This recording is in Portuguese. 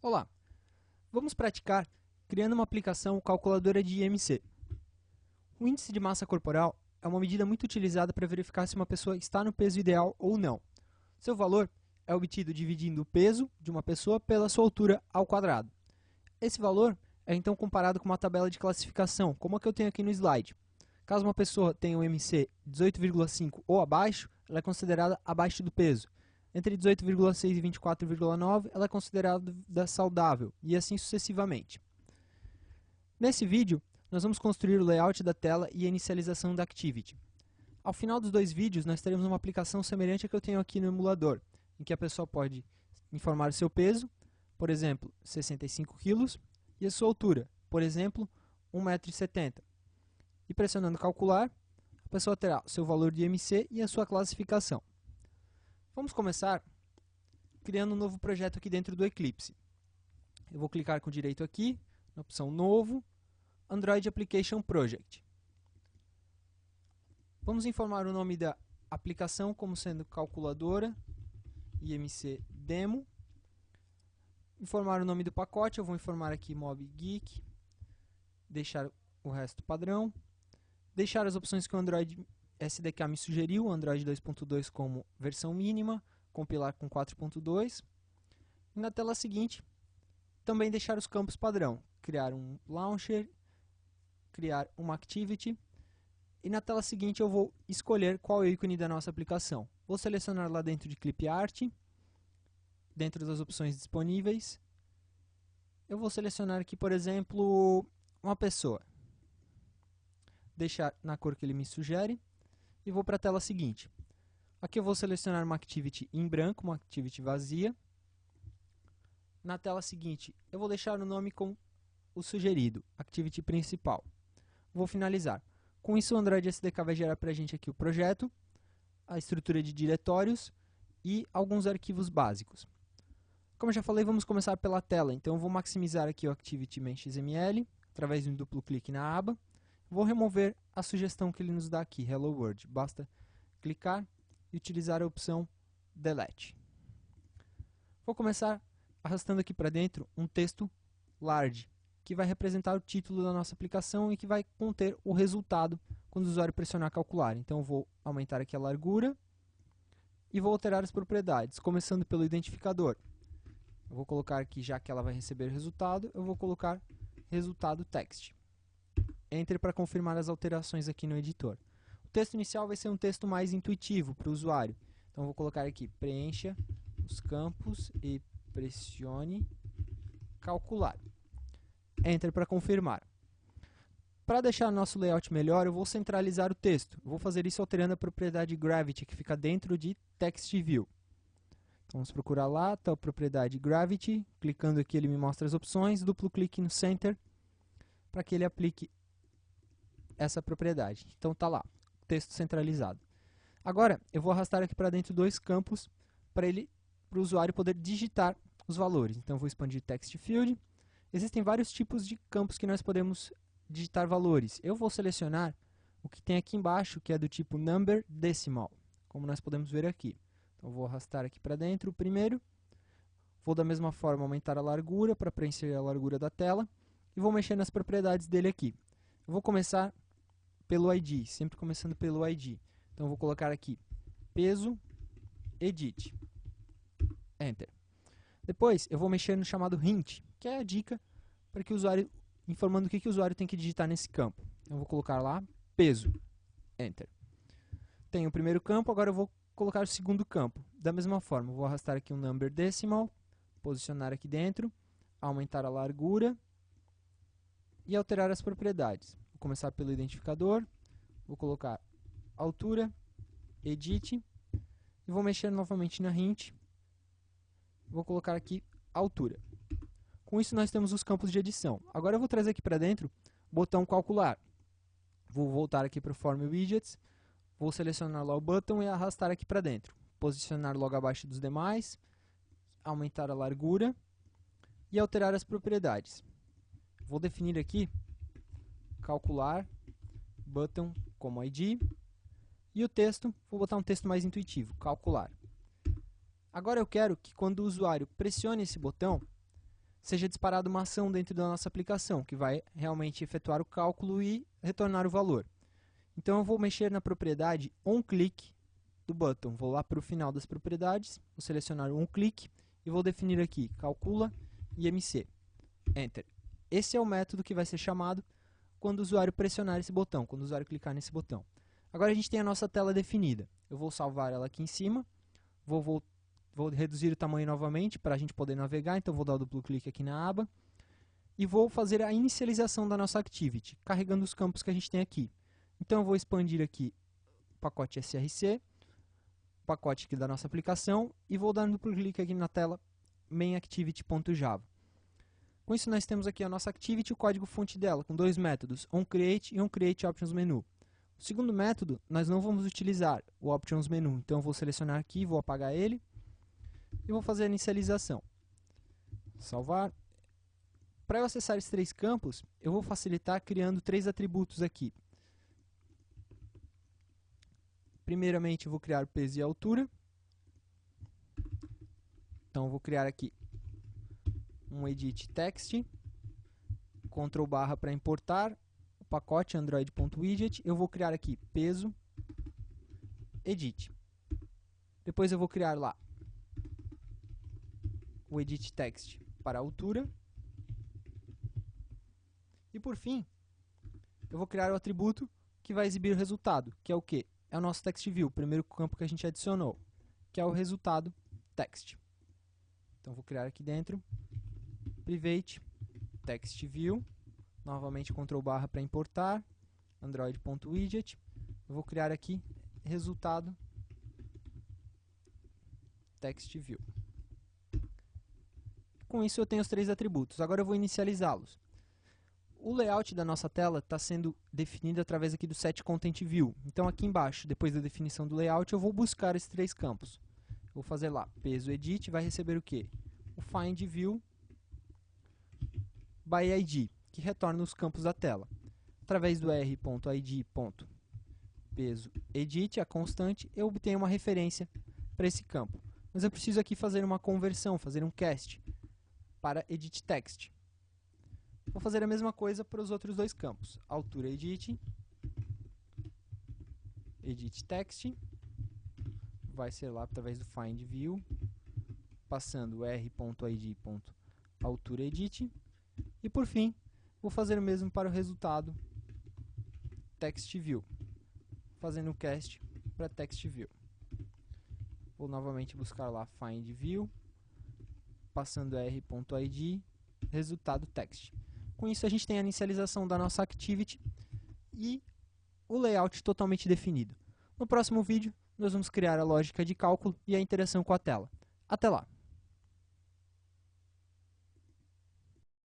Olá, vamos praticar criando uma aplicação calculadora de IMC. O índice de massa corporal é uma medida muito utilizada para verificar se uma pessoa está no peso ideal ou não. Seu valor é obtido dividindo o peso de uma pessoa pela sua altura ao quadrado. Esse valor é então comparado com uma tabela de classificação, como a que eu tenho aqui no slide. Caso uma pessoa tenha um IMC 18,5 ou abaixo, ela é considerada abaixo do peso. Entre 18,6 e 24,9, ela é considerada saudável, e assim sucessivamente. Nesse vídeo, nós vamos construir o layout da tela e a inicialização da Activity. Ao final dos dois vídeos, nós teremos uma aplicação semelhante à que eu tenho aqui no emulador, em que a pessoa pode informar o seu peso, por exemplo, 65 kg, e a sua altura, por exemplo, 1,70 m. E pressionando calcular, a pessoa terá o seu valor de IMC e a sua classificação. Vamos começar criando um novo projeto aqui dentro do Eclipse. Eu vou clicar com direito aqui, na opção Novo, Android Application Project. Vamos informar o nome da aplicação como sendo calculadora IMC Demo. Informar o nome do pacote, eu vou informar aqui MobGeek. Deixar o resto padrão. Deixar as opções que o Android SDK me sugeriu, Android 2.2 como versão mínima, compilar com 4.2. E na tela seguinte, também deixar os campos padrão, criar um launcher, criar uma activity. E na tela seguinte eu vou escolher qual é o ícone da nossa aplicação. Vou selecionar lá dentro de Clip Art, dentro das opções disponíveis. Eu vou selecionar aqui, por exemplo, uma pessoa. Deixar na cor que ele me sugere. E vou para a tela seguinte. Aqui eu vou selecionar uma activity em branco, uma activity vazia. Na tela seguinte, eu vou deixar o nome com o sugerido, activity principal. Vou finalizar. Com isso, o Android SDK vai gerar para a gente aqui o projeto, a estrutura de diretórios e alguns arquivos básicos. Como eu já falei, vamos começar pela tela. Então, eu vou maximizar aqui o Activity main.xml, através de um duplo clique na aba. Vou remover a sugestão que ele nos dá aqui, Hello World. Basta clicar e utilizar a opção Delete. Vou começar arrastando aqui para dentro um texto large, que vai representar o título da nossa aplicação e que vai conter o resultado quando o usuário pressionar calcular. Então, eu vou aumentar aqui a largura e vou alterar as propriedades, começando pelo identificador. Eu vou colocar aqui, já que ela vai receber resultado, eu vou colocar resultado text. Entre para confirmar as alterações aqui no editor. O texto inicial vai ser um texto mais intuitivo para o usuário. Então, eu vou colocar aqui, preencha os campos e pressione calcular. Entre para confirmar. Para deixar nosso layout melhor, eu vou centralizar o texto. Eu vou fazer isso alterando a propriedade Gravity, que fica dentro de Text View. Então, vamos procurar lá, está a propriedade Gravity. Clicando aqui, ele me mostra as opções. Duplo clique no Center, para que ele aplique essa propriedade. Então, está lá, texto centralizado. Agora, eu vou arrastar aqui para dentro dois campos, para o usuário poder digitar os valores. Então, eu vou expandir Text Field. Existem vários tipos de campos que nós podemos digitar valores. Eu vou selecionar o que tem aqui embaixo, que é do tipo Number Decimal, como nós podemos ver aqui. Então, eu vou arrastar aqui para dentro o primeiro. Vou, da mesma forma, aumentar a largura para preencher a largura da tela. E vou mexer nas propriedades dele aqui. Eu vou começar pelo ID, sempre começando pelo ID. Então, eu vou colocar aqui peso, edit, Enter. Depois, eu vou mexer no chamado hint, que é a dica para que o usuário, informando o que o usuário tem que digitar nesse campo. Então, eu vou colocar lá peso, Enter. Tenho o primeiro campo, agora eu vou colocar o segundo campo. Da mesma forma, eu vou arrastar aqui um number decimal, posicionar aqui dentro, aumentar a largura e alterar as propriedades. Vou começar pelo identificador, vou colocar altura, edit, e vou mexer novamente na hint, vou colocar aqui altura. Com isso nós temos os campos de edição. Agora eu vou trazer aqui para dentro o botão calcular. Vou voltar aqui para o Form Widgets, vou selecionar lá o botão e arrastar aqui para dentro. Posicionar logo abaixo dos demais, aumentar a largura e alterar as propriedades. Vou definir aqui calcular, button como ID, e o texto, vou botar um texto mais intuitivo, calcular. Agora eu quero que quando o usuário pressione esse botão, seja disparada uma ação dentro da nossa aplicação, que vai realmente efetuar o cálculo e retornar o valor. Então eu vou mexer na propriedade onClick do button. Vou lá para o final das propriedades, vou selecionar o onClick e vou definir aqui calcula IMC. Enter. Esse é o método que vai ser chamado quando o usuário pressionar esse botão, quando o usuário clicar nesse botão. Agora a gente tem a nossa tela definida. Eu vou salvar ela aqui em cima, vou reduzir o tamanho novamente para a gente poder navegar, então vou dar o duplo clique aqui na aba e vou fazer a inicialização da nossa Activity, carregando os campos que a gente tem aqui. Então eu vou expandir aqui o pacote src, o pacote aqui da nossa aplicação e vou dar um duplo clique aqui na tela mainActivity.java. Com isso nós temos aqui a nossa Activity, o código-fonte dela, com dois métodos, onCreate e onCreateOptionsMenu. O segundo método, nós não vamos utilizar o Options Menu, então eu vou selecionar aqui, vou apagar ele e vou fazer a inicialização. Salvar. Para eu acessar esses três campos, eu vou facilitar criando três atributos aqui. Primeiramente, eu vou criar o peso e a altura. Então, eu vou criar aqui um edit text, Ctrl/ para importar o pacote android.widget. Eu vou criar aqui peso, edit. Depois eu vou criar lá o edit text para a altura. E por fim, eu vou criar o atributo que vai exibir o resultado, que é o quê? É o nosso text view, o primeiro campo que a gente adicionou, que é o resultado text. Então vou criar aqui dentro private text view, novamente Ctrl/ para importar, android.widget. Eu vou criar aqui resultado text view. Com isso eu tenho os três atributos. Agora eu vou inicializá-los. O layout da nossa tela está sendo definido através aqui do setContentView. Então aqui embaixo, depois da definição do layout, eu vou buscar esses três campos. Vou fazer lá peso edit, vai receber o quê? O find view by id, que retorna os campos da tela. Através do r.id.pesoEdit, a constante, eu obtenho uma referência para esse campo. Mas eu preciso aqui fazer uma conversão, fazer um cast para edit text. Vou fazer a mesma coisa para os outros dois campos. Altura edit, edit text, vai ser lá através do find view, passando o r.id.altura edit. E por fim, vou fazer o mesmo para o resultado text view, fazendo o cast para text view. Vou novamente buscar lá find view, passando r.id, resultado text. Com isso a gente tem a inicialização da nossa Activity e o layout totalmente definido. No próximo vídeo nós vamos criar a lógica de cálculo e a interação com a tela. Até lá!